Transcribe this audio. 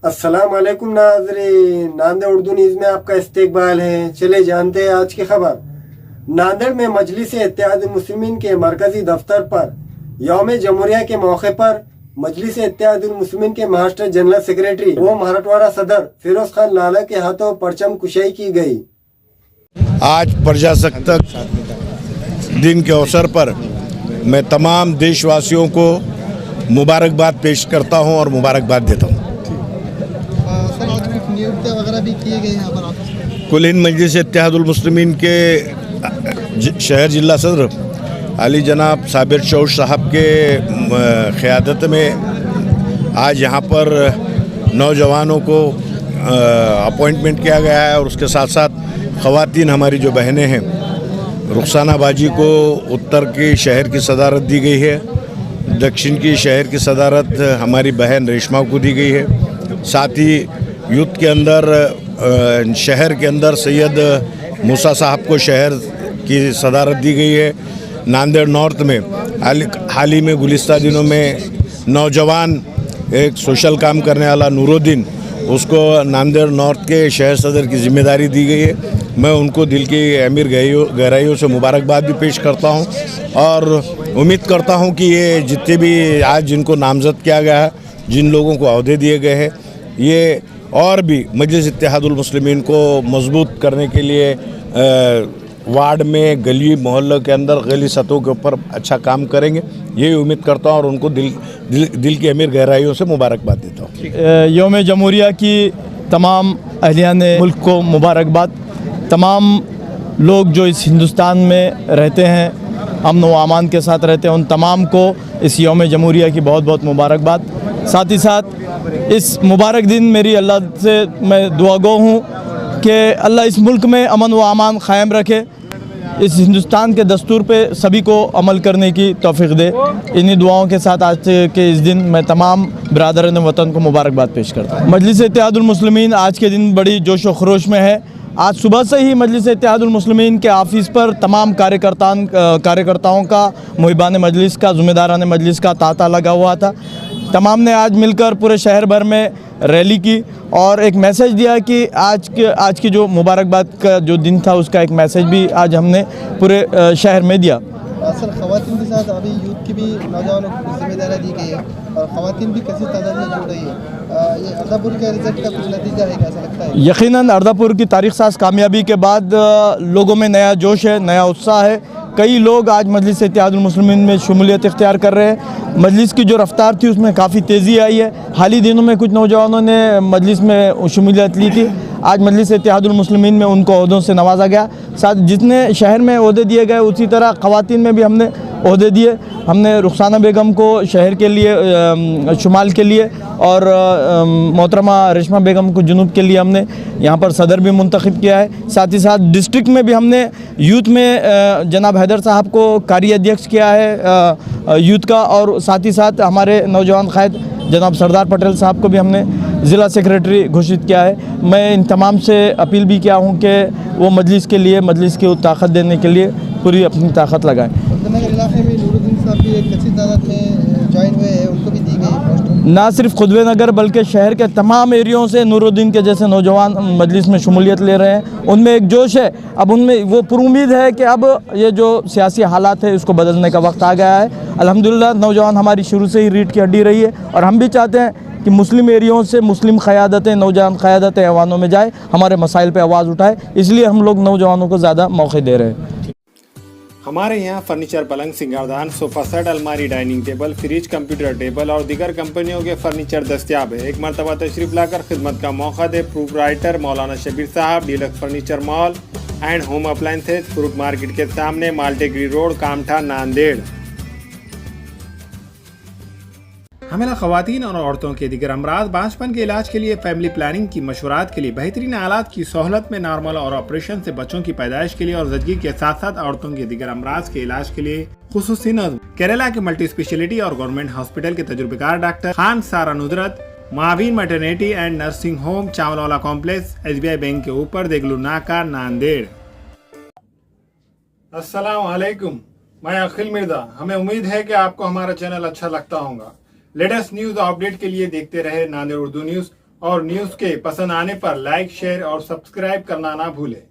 अस्सलाम वालेकुम नाज़रीन, नांदेड़ उर्दू न्यूज़ में आपका इस्तकबाल है। चले जानते हैं आज की खबर। नांदेड़ में मजलिस-ए-इत्तेहादुल मुस्लिमीन के मरकजी दफ्तर पर यौम जमहूरिया के मौके पर मजलिस-ए-इत्तेहादुल मुस्लिमीन के मास्टर जनरल सेक्रेटरी व मराठवाड़ा सदर फिरोज खान लाला के हाथों परचम कुशाई की गई। आज प्रजासत्ताक दिन के अवसर पर मैं तमाम देशवासियों को मुबारकबाद पेश करता हूं और मुबारकबाद देता हूं। सर, आज कुछ नियुक्तियाँ वगैरह भी किए गए यहाँ पर। कुल हिंद मजलिस-ए-इत्तेहादुल मुस्लिमीन के शहर जिला सदर अली जनाब साबिर चौश साहब के क़यादत में आज यहाँ पर नौजवानों को अपॉइंटमेंट किया गया है और उसके साथ साथ ख़वातीन हमारी जो बहनें हैं, रुखसाना बाजी को उत्तर की शहर की सदारत दी गई है, दक्षिण की शहर की सदारत हमारी बहन रेशमा को दी गई है। साथ ही यूथ के अंदर शहर के अंदर सैयद मूसा साहब को शहर की सदारत दी गई है। नांदेड़ नॉर्थ में हाल ही में गुलिस्ता दिनों में नौजवान एक सोशल काम करने वाला नूरुद्दीन, उसको नांदेड़ नॉर्थ के शहर सदर की जिम्मेदारी दी गई है। मैं उनको दिल की अमीर गहराइयों से मुबारकबाद भी पेश करता हूं और उम्मीद करता हूं कि ये जितने भी आज जिनको नामज़द किया गया है, जिन लोगों को अहदे दिए गए हैं, ये और भी मजलिस-ए-इत्तेहादुल मुस्लिमीन को मजबूत करने के लिए वार्ड में, गली मोहल्लों के अंदर, गली सतहों के ऊपर अच्छा काम करेंगे, यही उम्मीद करता हूं और उनको दिल की अमीर गहराइयों से मुबारकबाद देता हूं। यौम जमहूरिया की तमाम अहलियान मुल्क को मुबारकबाद। तमाम लोग जो इस हिंदुस्तान में रहते हैं, अमन व अमान के साथ रहते हैं, उन तमाम को इस यौम जमहूरिया की बहुत बहुत मुबारकबाद। साथ ही साथ इस मुबारक दिन मेरी अल्लाह से मैं दुआ गो हूँ कि अल्लाह इस मुल्क में अमन व अमान क़ायम रखे, इस हिंदुस्तान के दस्तूर पे सभी को अमल करने की तौफीक दे। इन्हीं दुआओं के साथ आज के इस दिन मैं तमाम बिरादरान वतन को मुबारकबाद पेश करता हूँ। मजलिस-ए-इत्तेहादुल मुस्लिमीन आज के दिन बड़ी जोश व खरोश में है। आज सुबह से ही मजलिस-ए-इत्तेहादुल मुस्लिमीन के ऑफ़िस पर तमाम कार्यकर्ताओं का, मुहिबान मजलिस का, ज़िम्मेदारान मजलिस का तांता लगा हुआ था। तमाम ने आज मिलकर पूरे शहर भर में रैली की और एक मैसेज दिया कि आज की जो मुबारकबाद का जो दिन था, उसका एक मैसेज भी आज हमने पूरे शहर में दिया। सर, ख़वातीन के साथ अभी यूथ की भी नौजवानों को जिम्मेदारी दी गई है और ख़वातीन भी किसी तादाद में जुड़ रही है। ये अर्दापुर के रिजल्ट का कुछ नतीजा है, कैसा लगता है? यकीनन अर्दापुर की तारीख साज कामयाबी के बाद लोगों में नया जोश है, नया उत्साह है। कई लोग आज मजलिस-ए-इत्तेहादुल मुस्लिमीन में शमूलियत इख्तियार कर रहे हैं। मजलिस की जो रफ्तार थी उसमें काफ़ी तेज़ी आई है। हाल ही दिनों में कुछ नौजवानों ने मजलिस में शमूलियत ली थी। आज मजलिस-ए-इत्तेहादुल मुस्लिमीन में उनको ओहदों से नवाजा गया। साथ जितने शहर में ओहदे दिए गए, उसी तरह ख़वातीन में भी हमने ओहदे दिए। हमने रुखसाना बेगम को शहर के लिए, शुमाल के लिए, और मोहतरमा रेशमा बेगम को जुनूब के लिए हमने यहाँ पर सदर भी मुंतखब किया है। साथ ही साथ डिस्ट्रिक्ट में भी हमने यूथ में जनाब हैदर साहब को कार्य अध्यक्ष किया है यूथ का, और साथ ही साथ हमारे नौजवान क़ायद जनाब सरदार पटेल साहब को भी हमने ज़िला सेक्रेटरी घोषित किया है। मैं इन तमाम से अपील भी किया हूँ कि वो मजलिस के लिए, मजलिस को ताकत देने के लिए पूरी अपनी ताकत लगाएँ। इलाके में नूरुद्दीन साहब भी एक अच्छी तादाद में ज्वाइन हुए हैं, उनको भी दी गई। ना सिर्फ खुदवे नगर बल्कि शहर के तमाम एरियों से नूरुद्दीन के जैसे नौजवान मजलिस में शमूलियत ले रहे हैं। उनमें एक जोश है। अब उनमें वो पुरुमीद है कि अब ये जो सियासी हालात है उसको बदलने का वक्त आ गया है। अल्हम्दुलिल्लाह नौजवान हमारी शुरू से ही रीढ़ की हड्डी रही है और हम भी चाहते हैं कि मुस्लिम एरियों से मुस्लिम क़यादतें, नौजवान क़यादतें ऐवानों में जाए, हमारे मसाइल पर आवाज़ उठाए। इसलिए हम लोग नौजवानों को ज़्यादा मौके दे रहे हैं। हमारे यहाँ फर्नीचर, पलंग, सिंगारदान, सोफ़ा सेट, अलमारी, dining table, fridge, computer table और दीगर कंपनियों के फर्नीचर दस्तियाब है। एक मरतबा तशरीफ लाकर खिदमत का मौका दे। प्रोप्राइटर मौलाना शबीर साहब, deluxe furniture mall and home appliances, fruit market के सामने, माल्टेगरी रोड, कामठा, नांदेड़। हमें ख़वातीन और औरतों के दिगर अमराज, बांझपन के इलाज के लिए, फैमिली प्लानिंग की मशवरात के लिए, बेहतरीन आलात की सहूलत में, नॉर्मल और ऑपरेशन से बच्चों की पैदाइश के लिए और ज़चगी के साथ साथ औरतों के दिगर अमराज के इलाज के लिए खुसूसी नज़्म। केरला के मल्टी स्पेशलिटी और गवर्नमेंट हॉस्पिटल के तजुर्बेकार doctor Khan Sara Nudrat, Maveen maternity and nursing home, Chawalwala complex, SBI bank के ऊपर, देगलू नाका, नांदेड़। अस्सलाम वालेकुम, मैं अखिल मिर्जा। हमें उम्मीद है कि आपको हमारा चैनल अच्छा लगता होगा। लेटेस्ट न्यूज अपडेट के लिए देखते रहे नांदेड़ उर्दू न्यूज। और न्यूज़ के पसंद आने पर लाइक, शेयर और सब्सक्राइब करना ना भूलें।